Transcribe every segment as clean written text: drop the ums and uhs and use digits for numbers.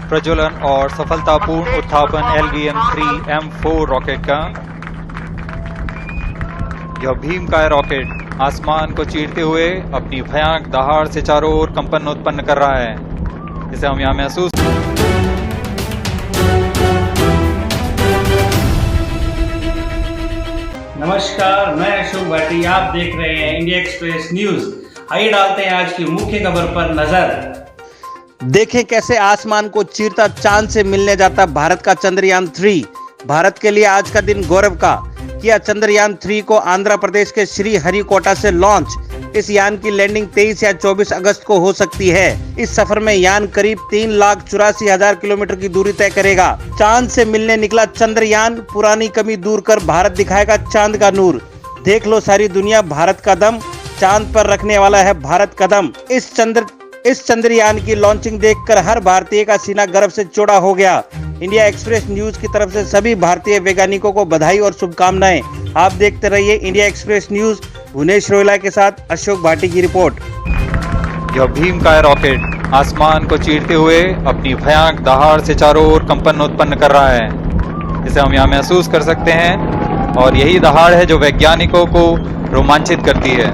प्रज्वलन और सफलतापूर्ण उत्थापन LVM-3M4 rocket का। यह भीमकाय रॉकेट आसमान को चीरते हुए अपनी भयानक दहाड़ से चारों ओर कंपन उत्पन्न कर रहा है, जिसे हम यहां महसूस। नमस्कार, मैं अशोक भाटी, आप देख रहे हैं इंडिया एक्सप्रेस न्यूज। आइए डालते हैं आज की मुख्य खबर पर नजर। देखें कैसे आसमान को चीरता चांद से मिलने जाता भारत का चंद्रयान 3। भारत के लिए आज का दिन गौरव का। किया चंद्रयान 3 को आंध्र प्रदेश के श्री हरिकोटा से लॉन्च। इस यान की लैंडिंग 23 या 24 अगस्त को हो सकती है। इस सफर में यान करीब 3,84,000 किलोमीटर की दूरी तय करेगा। चांद से मिलने निकला चंद्रयान, पुरानी कमी दूर कर भारत दिखाएगा चांद का नूर। देख लो सारी दुनिया भारत का दम, चांद पर रखने वाला है भारत कदम। इस चंद्रयान की लॉन्चिंग देखकर हर भारतीय का सीना गर्व से चौड़ा हो गया। इंडिया एक्सप्रेस न्यूज की तरफ से सभी भारतीय वैज्ञानिकों को बधाई और शुभकामनाएं। आप देखते रहिए India Express News. Bhuvnesh Rohila के साथ अशोक भाटी की रिपोर्ट। यह भीमकाय रॉकेट आसमान को चीरते हुए अपनी भयानक दहाड़ से चारों ओर कंपन उत्पन्न कर रहा है, जिसे हम यहाँ महसूस कर सकते हैं, और यही दहाड़ है जो वैज्ञानिकों को रोमांचित करती है।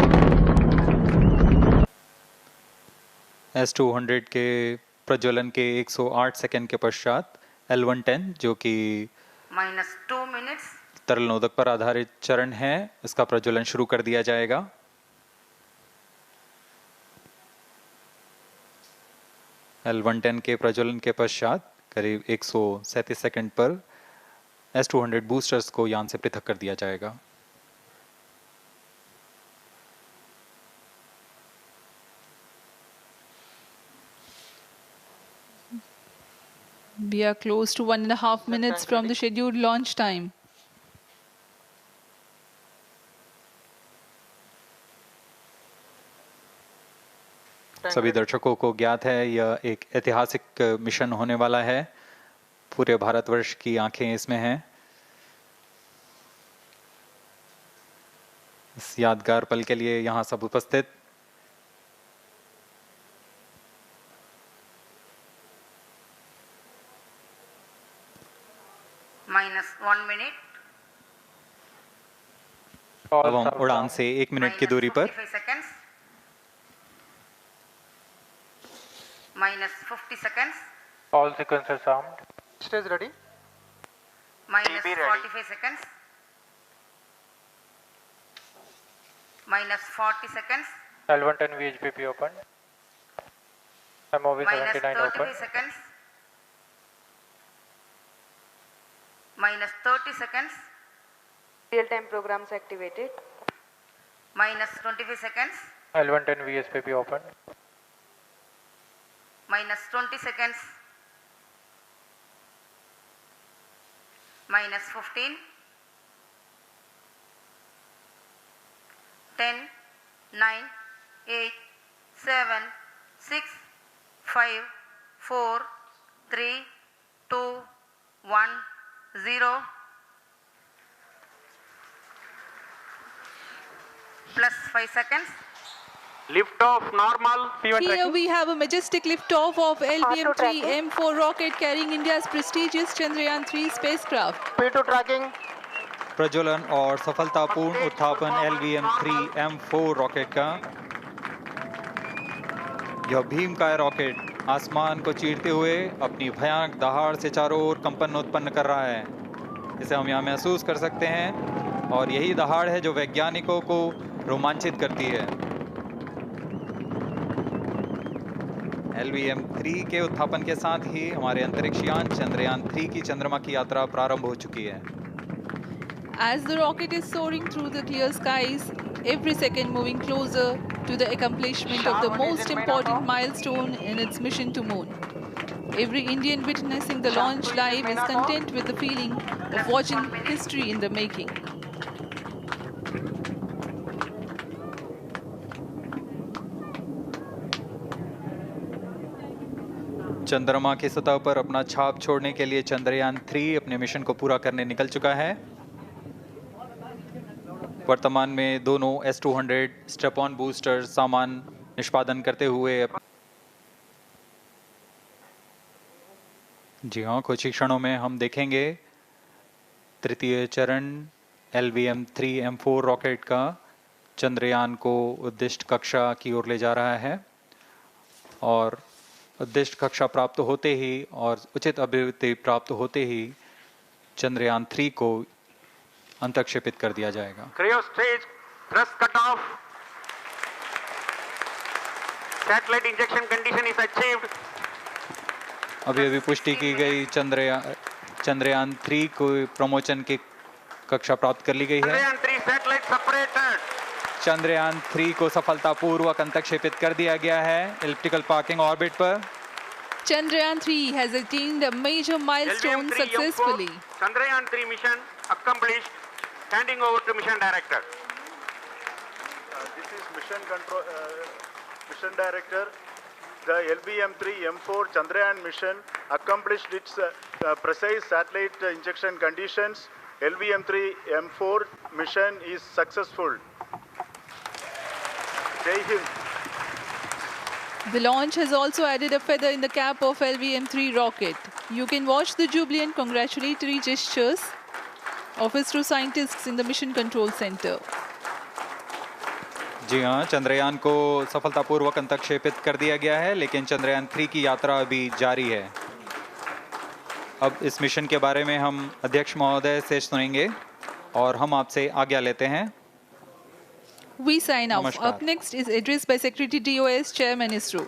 S-200 के प्रज्वलन के 108 सेकंड के पश्चात L-110, जो कि -2 मिनट्स तरल नोदक पर आधारित चरण है, इसका प्रज्वलन शुरू कर दिया जाएगा। L-110 के प्रज्वलन के पश्चात करीब 137 सेकंड पर S-200 बूस्टर्स को यान से पृथक कर दिया जाएगा। We are close to 1.5 minutes from the scheduled launch time. सभी दर्शकों को ज्ञात है यह एक ऐतिहासिक मिशन होने वाला है। पूरे भारतवर्ष की आंखें इसमें हैं। इस यादगार पल के लिए यहाँ सब उपस्थित। -1 मिनट। अब हम उड़ान से 1 मिनट की दूरी पर -50 seconds. All sequences armed. Stage ready. -45 seconds. -40 seconds. L-110 VHPP open. MOV 79 open. -33 seconds. -30 seconds. Real-time programs activated. -25 seconds. L-110 VSPP open. -20 seconds. -15. 10, 9, 8, 7, 6, 5, 4, 3, 2, 1, 0. +5 seconds. Lift off normal. P1 Here tracking. we have a majestic liftoff of LVM-3M4 rocket carrying India's prestigious Chandrayan 3 spacecraft. P2 tracking. प्रज्वलन और सफलतापूर्ण उत्थापन LVM-3M4 rocket का। यह भीमकाय rocket आसमान को चीरते हुए अपनी भयानक दहाड़ से चारों ओर कंपन उत्पन्न कर रहा है, जिसे हम यहाँ महसूस कर सकते हैं, और यही दहाड़ है जो वैज्ञानिकों को रोमांचित करती है। LVM-3 के उत्थापन के साथ ही हमारे अंतरिक्ष यान चंद्रयान 3 की चंद्रमा की यात्रा प्रारंभ हो चुकी है। As the rocket is soaring through the clear skies, every second moving closer to the accomplishment of the most important milestone in its mission to moon. Every Indian witnessing the launch live is content with the feeling of watching history in the making. चंद्रमा की सतह पर अपना छाप छोड़ने के लिए चंद्रयान 3 अपने मिशन को पूरा करने निकल चुका है। वर्तमान में दोनों S-200 स्टेप ऑन बूस्टर सामान निष्पादन करते हुए जी हाँ, कुछ ही क्षणों में हम देखेंगे तृतीय चरण LVM-3M4 रॉकेट का चंद्रयान को उद्दिष्ट कक्षा की ओर ले जा रहा है और उद्दिष्ट कक्षा प्राप्त होते ही और उचित अभिवृद्धि प्राप्त होते ही चंद्रयान 3 को अंतक्षेपित कर दिया जाएगा। Cryo stage thrust cutoff. Satellite injection condition is achieved. अभी पुष्टि की गई चंद्रयान 3 को प्रमोशन की कक्षा प्राप्त कर ली गई है। Chandrayan 3 satellite separated. चंद्रयान 3 को सफलतापूर्वक अंतक्षेपित कर दिया गया है इलिप्टिकल पार्किंग ऑर्बिट पर। Chandrayan 3 has attained a major milestone LVM-3 successfully. Chandrayan 3 mission accomplished. Handing over to mission director. This is mission director. The LVM-3M4 Chandrayan mission accomplished its precise satellite injection conditions. LVM-3M4 mission is successful. Jai Hind. The launch has also added a feather in the cap of LVM-3 rocket. You can watch the jubilant congratulatory gestures of ISRO scientists in the Mission Control Center. जी हाँ, चंद्रयान को सफलतापूर्वक अंतक्षेपित कर दिया गया है, लेकिन चंद्रयान 3 की यात्रा अभी जारी है। अब इस मिशन के बारे में हम अध्यक्ष महोदय से सुनेंगे और हम आपसे आज्ञा लेते हैं। We sign off. नमस्कार। Up next is address by Secretary DOS, Chairman ISRO.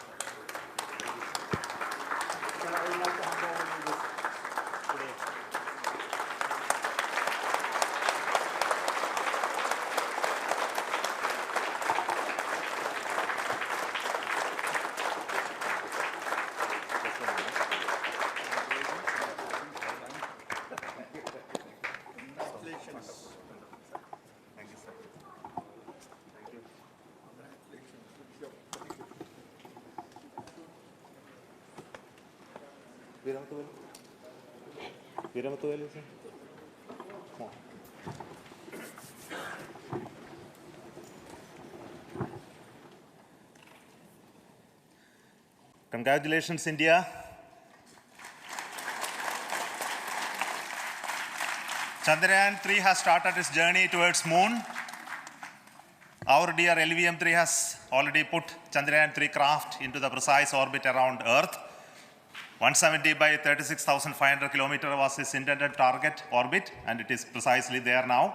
Congratulations, India. Chandrayan 3 has started its journey towards moon. Our dear LVM-3 has already put Chandrayan 3 craft into the precise orbit around Earth. 170 by 36,500 kilometers was its intended target orbit, and it is precisely there now.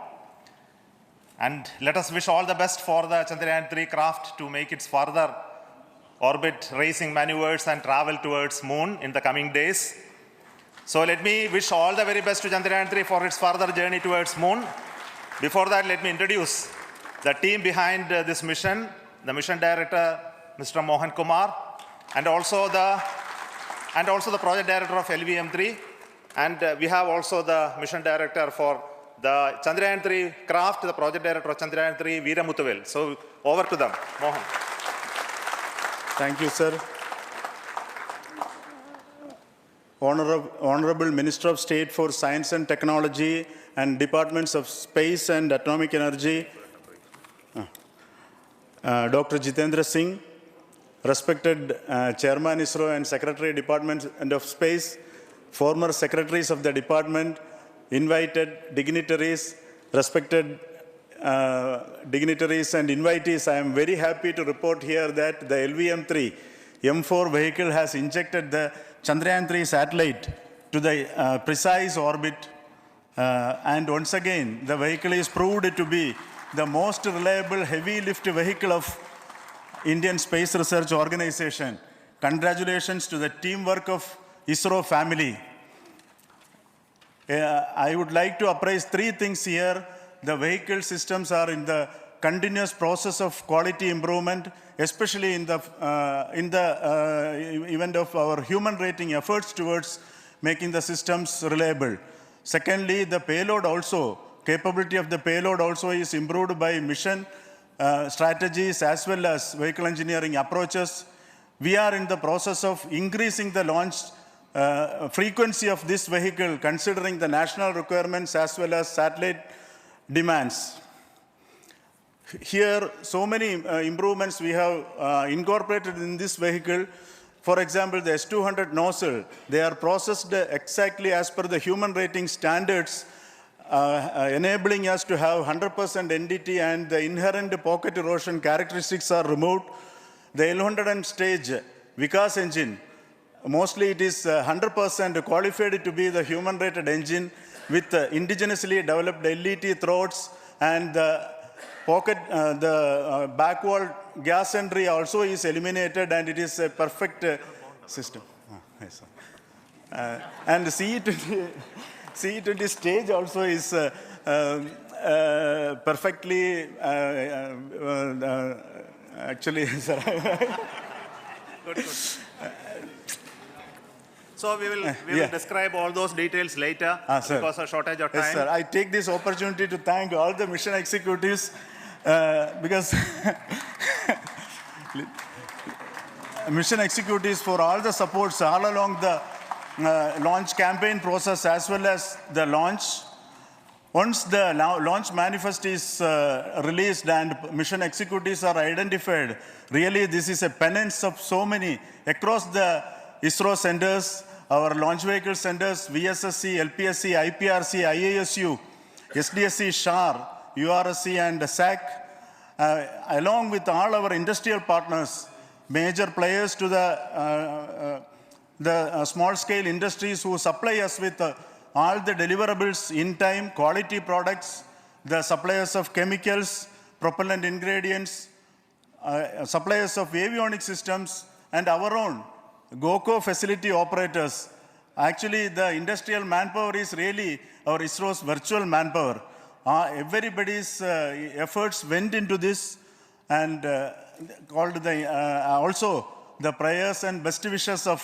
And let us wish all the best for the Chandrayan 3 craft to make its further orbit racing maneuvers and travel towards moon in the coming days. So let me wish all the very best to Chandrayan 3 for its further journey towards moon. Before that, let me introduce the team behind this mission, the mission director, Mr. Mohan Kumar, and also the project director of LVM-3, and we have also the mission director for the Chandrayan 3 craft, the project director of Chandrayan 3, Veera Muthuvel. So over to them, Mohan. Thank you, sir. Honorable Minister of State for Science and Technology and Departments of Space and Atomic Energy, Dr. Jitendra Singh, respected Chairman ISRO and Secretary Department of Space, former secretaries of the department, invited dignitaries, respected dignitaries and invitees, I am very happy to report here that the LVM-3 M4 vehicle has injected the Chandrayan 3 satellite to the precise orbit, and once again the vehicle is proved to be the most reliable heavy lift vehicle of Indian Space Research Organization. Congratulations to the teamwork of ISRO family. I would like to appraise three things here. The vehicle systems are in the continuous process of quality improvement, especially in the event of our human rating efforts towards making the systems reliable. Secondly, the payload also, capability of the payload also is improved by mission strategies as well as vehicle engineering approaches. We are in the process of increasing the launch frequency of this vehicle considering the national requirements as well as satellite demands. Here, so many improvements we have incorporated in this vehicle. For example, the S200 nozzle, they are processed exactly as per the human rating standards, enabling us to have 100% NDT, and the inherent pocket erosion characteristics are removed. The L100 stage Vikas engine, mostly it is 100% qualified to be the human rated engine with indigenously developed LET throats, and the back wall gas entry also is eliminated, and it is a perfect system. Yes, and CE20 stage also is perfectly, actually, sir. Good. So we will describe all those details later because of shortage of time. Yes, sir. I take this opportunity to thank all the mission executives because mission executives for all the supports all along the launch campaign process as well as the launch. Once the launch manifest is released and mission executives are identified, really this is a penance of so many across the ISRO centers, our launch vehicle centers, VSSC, LPSC, IPRC, IASU, SDSC, SHAR, URSC and SAC, along with all our industrial partners, major players to the small-scale industries who supply us with all the deliverables in time, quality products, the suppliers of chemicals, propellant ingredients, suppliers of avionics systems, and our own GOCO facility operators. Actually, the industrial manpower is really our ISRO's virtual manpower. Everybody's efforts went into this, and also the prayers and best wishes of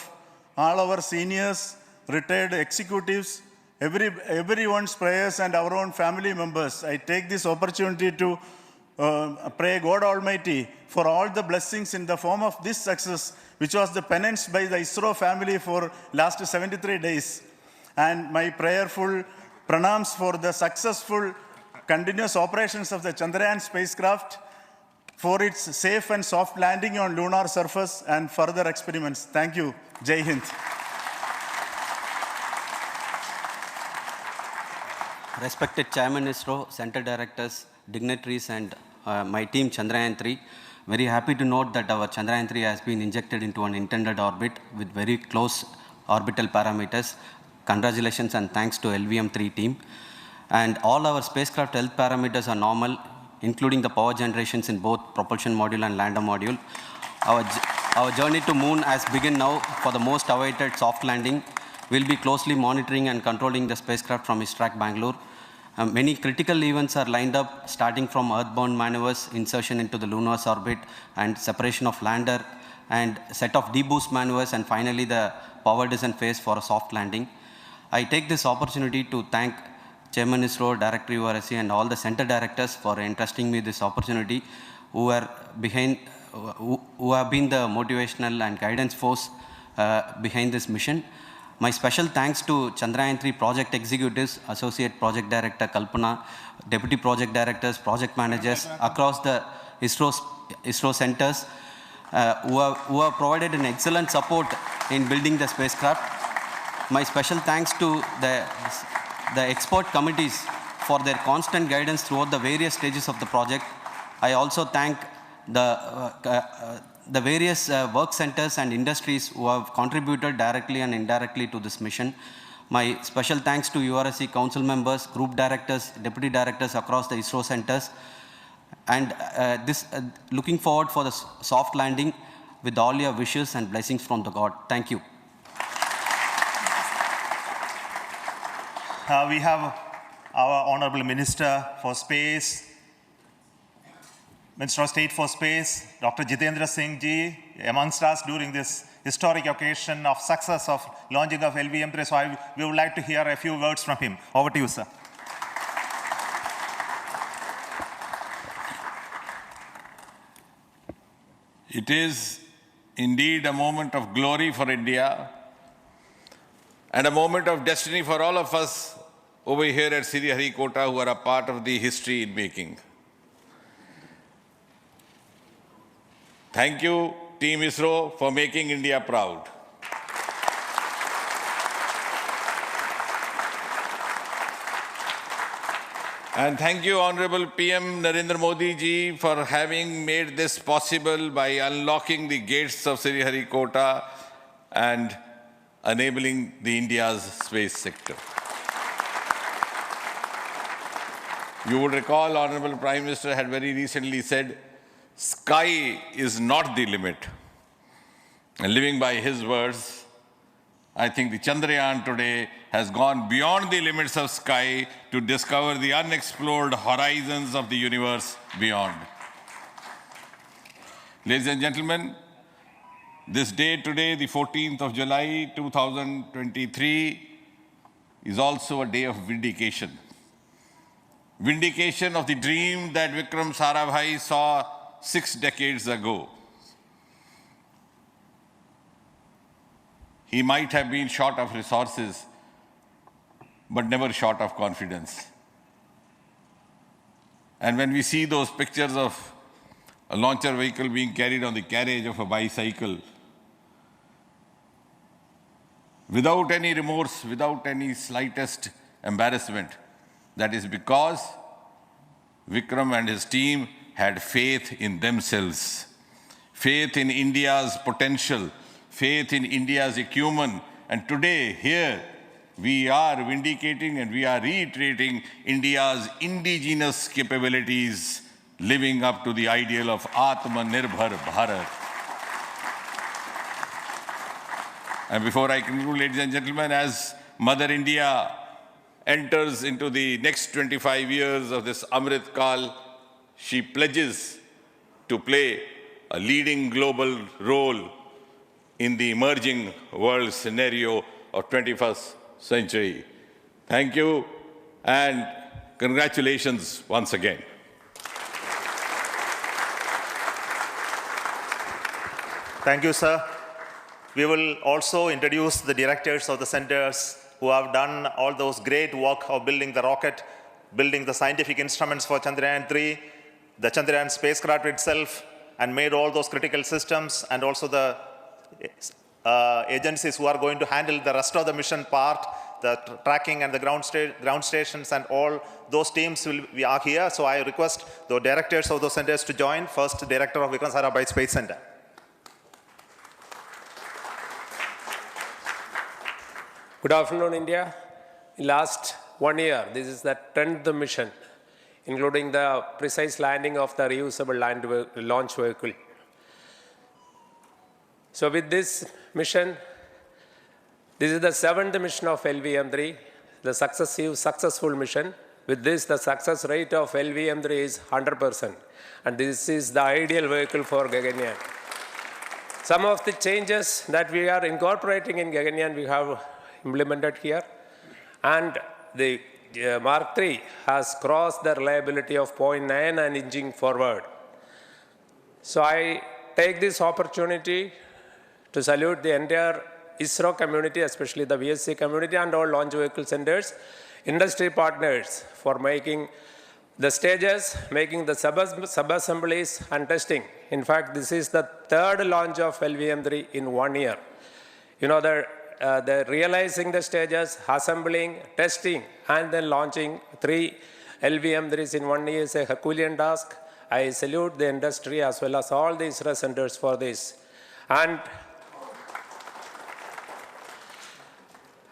all our seniors, retired executives, everyone's prayers and our own family members. I take this opportunity to pray God Almighty for all the blessings in the form of this success, which was the penance by the ISRO family for last 73 days. And my prayerful pranams for the successful continuous operations of the Chandrayan spacecraft, for its safe and soft landing on lunar surface and further experiments. Thank you. Jai Hind. Respected Chairman ISRO, Center Directors, dignitaries, and my team Chandrayan 3, very happy to note that our Chandrayan 3 has been injected into an intended orbit with very close orbital parameters. Congratulations and thanks to LVM-3 team. And all our spacecraft health parameters are normal, including the power generations in both propulsion module and lander module. Our journey to moon has begun now for the most awaited soft landing. We'll be closely monitoring and controlling the spacecraft from ISTRAC Bangalore. Many critical events are lined up, starting from earthbound maneuvers, insertion into the lunar orbit, and separation of lander, and set of deboost maneuvers, and finally the power descent phase for a soft landing. I take this opportunity to thank Chairman ISRO, Director URSC, and all the center directors for entrusting me this opportunity, who have been the motivational and guidance force behind this mission. My special thanks to Chandrayan 3 project executives, Associate Project Director Kalpana, Deputy Project Directors, Project Managers across the ISRO centers who have provided an excellent support in building the spacecraft. My special thanks to the expert committees for their constant guidance throughout the various stages of the project. I also thank the various work centers and industries who have contributed directly and indirectly to this mission. My special thanks to URSC council members, group directors, deputy directors across the ISRO centers, and looking forward for the soft landing with all your wishes and blessings from the God. Thank you. We have our Honorable Minister for Space, Minister of State for Space, Dr. Jitendra Singh ji, amongst us during this historic occasion of success of launching of LVM-3. So we would like to hear a few words from him. Over to you, sir. It is indeed a moment of glory for India and a moment of destiny for all of us over here at Sriharikota who are a part of the history in making. Thank you Team ISRO, for making India proud. And thank you, Honorable PM Narendra Modi ji, for having made this possible by unlocking the gates of Sriharikota and enabling the India's space sector. You would recall, Honorable Prime Minister had very recently said, sky is not the limit. And living by his words, I think the Chandrayan today has gone beyond the limits of sky to discover the unexplored horizons of the universe beyond. Ladies and gentlemen, this day today, the 14th of July 2023, is also a day of vindication. Vindication of the dream that Vikram Sarabhai saw 6 decades ago. He might have been short of resources, but never short of confidence. And when we see those pictures of a launcher vehicle being carried on the carriage of a bicycle, without any remorse, without any slightest embarrassment, that is because Vikram and his team had faith in themselves, faith in India's potential, faith in India's acumen. And today, here, we are vindicating and we are reiterating India's indigenous capabilities, living up to the ideal of Atmanirbhar Bharat. And before I conclude, ladies and gentlemen, as Mother India enters into the next 25 years of this Amrit Kal, she pledges to play a leading global role in the emerging world scenario of 21st century. Thank you and congratulations once again. Thank you, sir. We will also introduce the directors of the centers who have done all those great work of building the rocket, building the scientific instruments for Chandrayaan-3, the Chandrayaan spacecraft itself, and made all those critical systems, and also the agencies who are going to handle the rest of the mission part, the tracking and the ground stations, and all those teams are here. So I request the directors of those centers to join. First, Director of Vikram Sarabhai Space Center. Good afternoon, India. In last 1 year, this is the 10th mission, including the precise landing of the reusable launch vehicle. So with this mission, this is the 7th mission of LVM-3, the successful mission. With this, the success rate of LVM-3 is 100%. And this is the ideal vehicle for Gaganyaan. Some of the changes that we are incorporating in Gaganyaan, we have implemented here. And the Mark III has crossed the reliability of 0.9 and inching forward. So I take this opportunity to salute the entire ISRO community, especially the VSC community and all launch vehicle centers, industry partners for making the stages, making the sub-assemblies and testing. In fact, this is the 3rd launch of LVM-3 in 1 year. You know, the realizing the stages, assembling, testing, and then launching 3 LVM-3s in 1 year is a Herculean task. I salute the industry as well as all the ISRO centers for this. And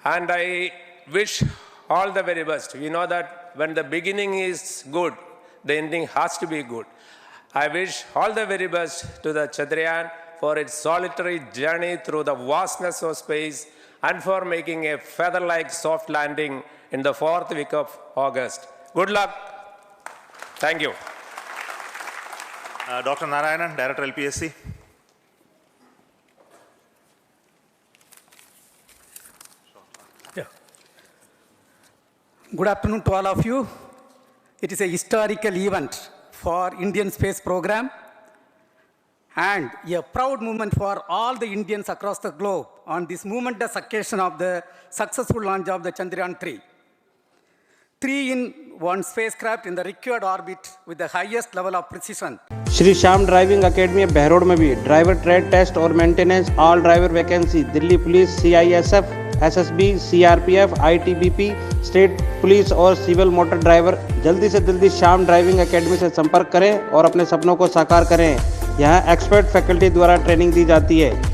I wish all the very best. We know that when the beginning is good, the ending has to be good. I wish all the very best to the Chandrayaan for its solitary journey through the vastness of space and for making a feather-like soft landing in the 4th week of August. Good luck. Thank you. Dr. Narayanan, Director LPSC. Good afternoon to all of you. It is a historical event for Indian space program and a proud moment for all the Indians across the globe on this momentous occasion of the successful launch of the Chandrayaan-3. 3-in-1 spacecraft in the required orbit with the highest level of precision. Shri Shyam driving academy Behror में भी driver trade test और maintenance all driver vacancy Delhi police, CISF, SSB, CRPF, ITBP, state police और civil motor driver जल्दी से जल्दी Shyam driving academy से संपर्क करें और अपने सपनों को साकार करें। यहाँ एक्सपर्ट फैकल्टी द्वारा ट्रेनिंग दी जाती है।